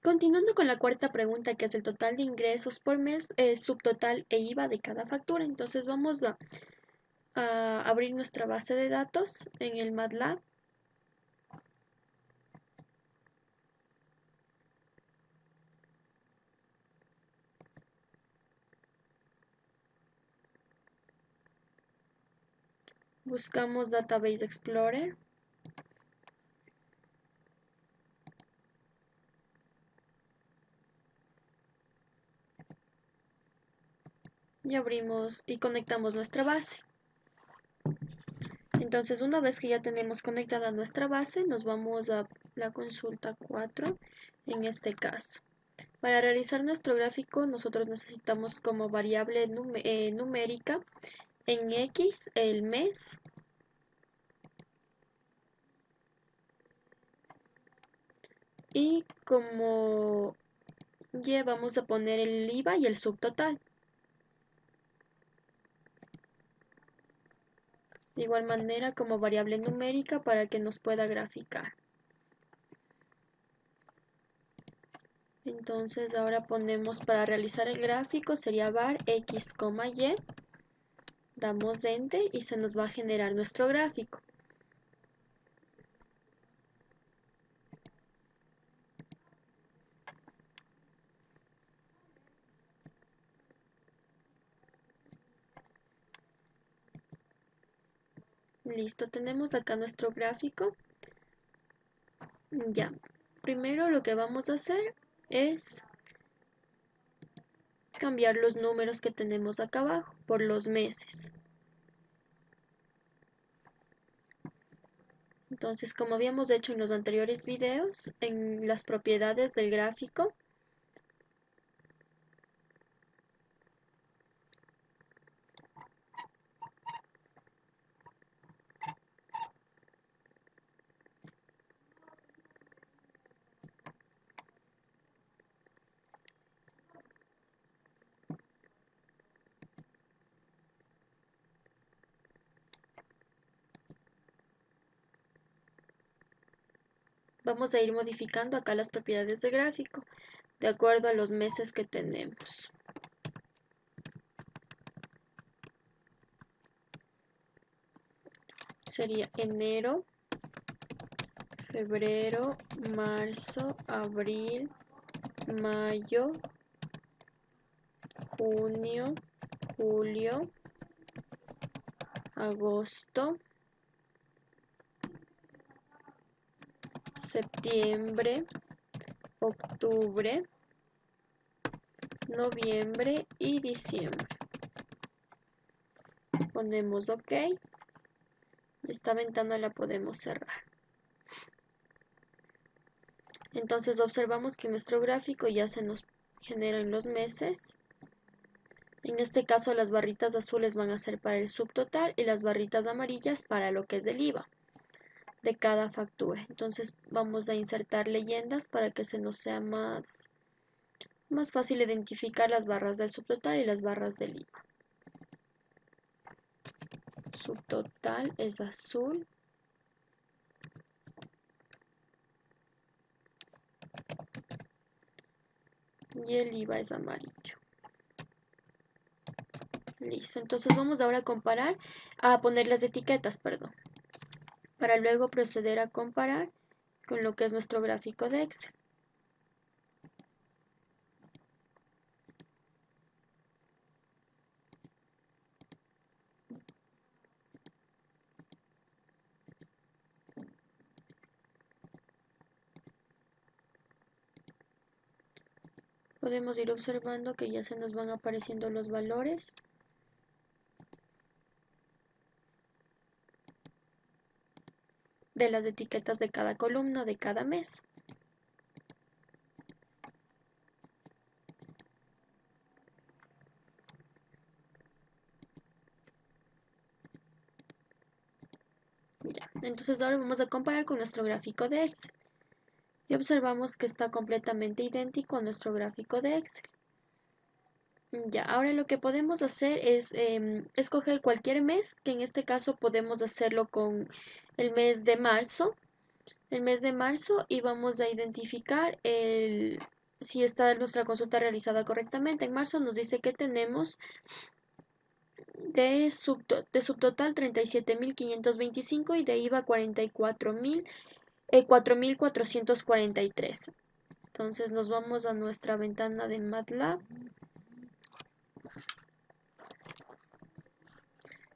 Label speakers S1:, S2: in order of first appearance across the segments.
S1: Continuando con la cuarta pregunta, que es el total de ingresos por mes, subtotal e IVA de cada factura. Entonces vamos a abrir nuestra base de datos en el MATLAB. Buscamos Database Explorer. Y abrimos y conectamos nuestra base. Entonces, una vez que ya tenemos conectada nuestra base, nos vamos a la consulta 4, en este caso. Para realizar nuestro gráfico, nosotros necesitamos como variable numérica en X el mes y como Y vamos a poner el IVA y el subtotal. De igual manera como variable numérica para que nos pueda graficar. Entonces ahora ponemos para realizar el gráfico sería var x, y, damos enter y se nos va a generar nuestro gráfico. Listo, tenemos acá nuestro gráfico. Ya, primero lo que vamos a hacer es cambiar los números que tenemos acá abajo por los meses. Entonces, como habíamos hecho en los anteriores videos, en las propiedades del gráfico, vamos a ir modificando acá las propiedades del gráfico de acuerdo a los meses que tenemos. Sería enero, febrero, marzo, abril, mayo, junio, julio, agosto, septiembre, octubre, noviembre y diciembre. Ponemos OK. Esta ventana la podemos cerrar. Entonces observamos que en nuestro gráfico ya se nos generan los meses. En este caso las barritas azules van a ser para el subtotal y las barritas amarillas para lo que es del IVA de cada factura. Entonces vamos a insertar leyendas para que se nos sea más fácil identificar las barras del subtotal y las barras del IVA. Subtotal es azul. Y el IVA es amarillo. Listo, entonces vamos ahora a poner las etiquetas, perdón, para luego proceder a comparar con lo que es nuestro gráfico de Excel. Podemos ir observando que ya se nos van apareciendo los valores. De las etiquetas de cada columna de cada mes. Ya, entonces ahora vamos a comparar con nuestro gráfico de Excel. Y observamos que está completamente idéntico a nuestro gráfico de Excel. Ya, ahora lo que podemos hacer es escoger cualquier mes, que en este caso podemos hacerlo con el mes de marzo. el mes de marzo y vamos a identificar si está nuestra consulta realizada correctamente. En marzo nos dice que tenemos de subtotal 37.525 y de IVA 4.443. Entonces nos vamos a nuestra ventana de MATLAB.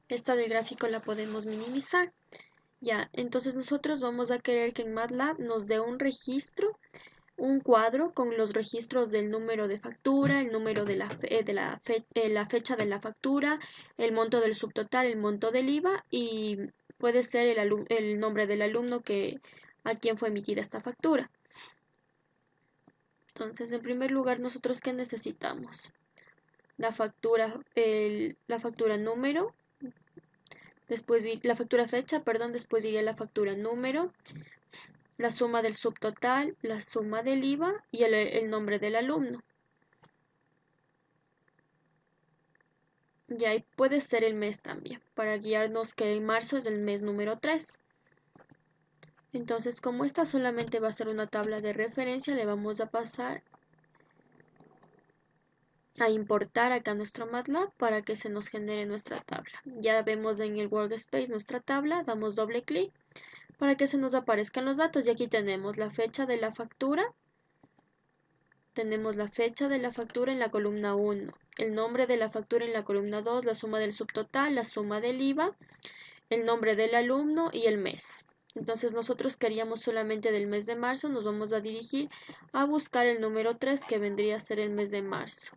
S1: Esta del gráfico la podemos minimizar. Ya, entonces nosotros vamos a querer que en MATLAB nos dé un registro, un cuadro con los registros del número de factura, el número de la fecha de la factura, el monto del subtotal, el monto del IVA y puede ser el nombre del alumno a quien fue emitida esta factura. Entonces, en primer lugar, nosotros ¿qué necesitamos? La factura número, después la factura fecha, perdón, después iría la factura número, la suma del subtotal, la suma del IVA y el nombre del alumno. Y ahí puede ser el mes también, para guiarnos que en marzo es el mes número 3. Entonces, como esta solamente va a ser una tabla de referencia, le vamos a pasar a importar acá nuestro MATLAB para que se nos genere nuestra tabla. Ya vemos en el workspace nuestra tabla, damos doble clic para que se nos aparezcan los datos y aquí tenemos la fecha de la factura. Tenemos la fecha de la factura en la columna 1, el nombre de la factura en la columna 2, la suma del subtotal, la suma del IVA, el nombre del alumno y el mes. Entonces nosotros queríamos solamente del mes de marzo, nos vamos a dirigir a buscar el número 3 que vendría a ser el mes de marzo.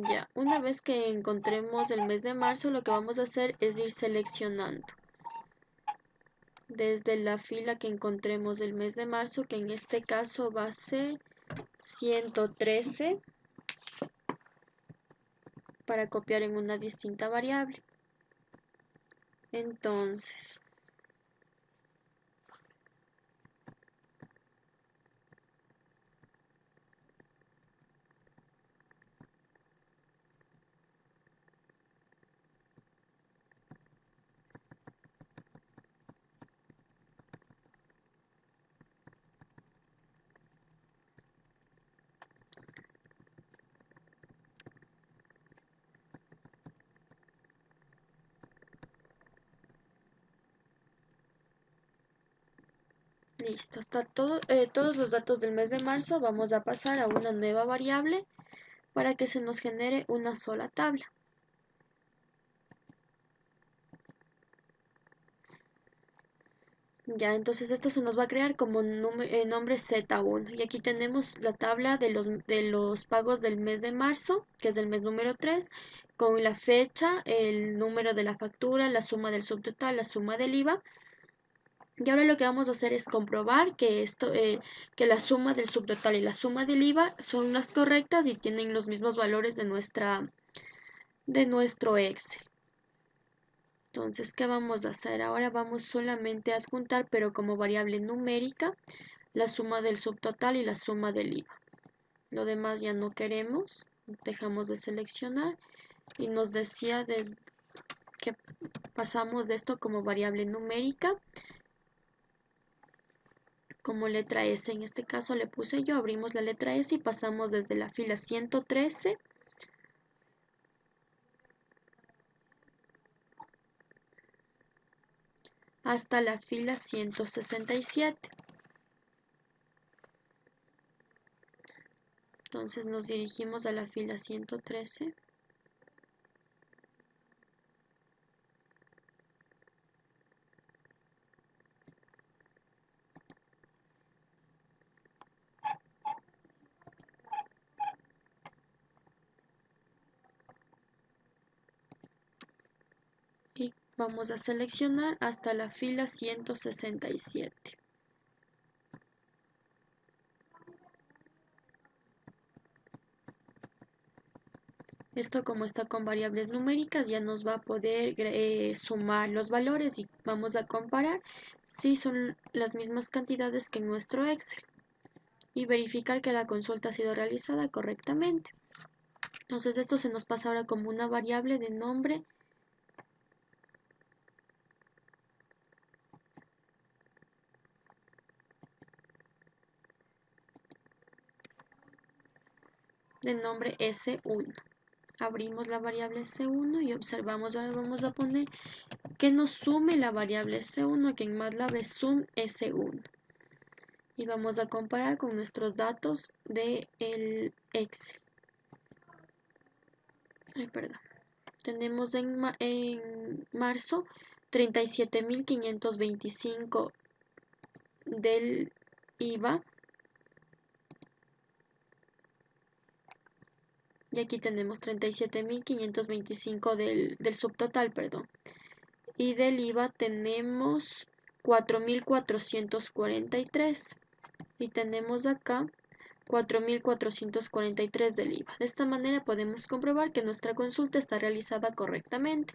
S1: Ya, una vez que encontremos el mes de marzo, lo que vamos a hacer es ir seleccionando desde la fila que encontremos el mes de marzo, que en este caso va a ser 113, para copiar en una distinta variable. Entonces, listo, está todos los datos del mes de marzo. Vamos a pasar a una nueva variable para que se nos genere una sola tabla. Ya, entonces esto se nos va a crear como nombre Z1. Y aquí tenemos la tabla de los pagos del mes de marzo, que es el mes número 3, con la fecha, el número de la factura, la suma del subtotal, la suma del IVA. Y ahora lo que vamos a hacer es comprobar que la suma del subtotal y la suma del IVA son las correctas y tienen los mismos valores de nuestro Excel. Entonces, ¿qué vamos a hacer? Ahora vamos solamente a adjuntar, pero como variable numérica, la suma del subtotal y la suma del IVA. Lo demás ya no queremos, dejamos de seleccionar y nos decía que pasamos de esto como variable numérica, como letra S. En este caso le puse yo, abrimos la letra S y pasamos desde la fila 113 hasta la fila 167. Entonces nos dirigimos a la fila 113. Y vamos a seleccionar hasta la fila 167. Esto como está con variables numéricas ya nos va a poder sumar los valores y vamos a comparar si son las mismas cantidades que en nuestro Excel. y verificar que la consulta ha sido realizada correctamente. Entonces esto se nos pasa ahora como una variable de nombre S1. Abrimos la variable S1 y observamos, ahora vamos a poner que nos sume la variable S1, que en MATLAB es sum S1. Y vamos a comparar con nuestros datos del Excel. Perdón. Tenemos en marzo 37.525 del IVA. Y aquí tenemos 37.525 del subtotal, perdón. Y del IVA tenemos 4.443. Y tenemos acá 4.443 del IVA. De esta manera podemos comprobar que nuestra consulta está realizada correctamente.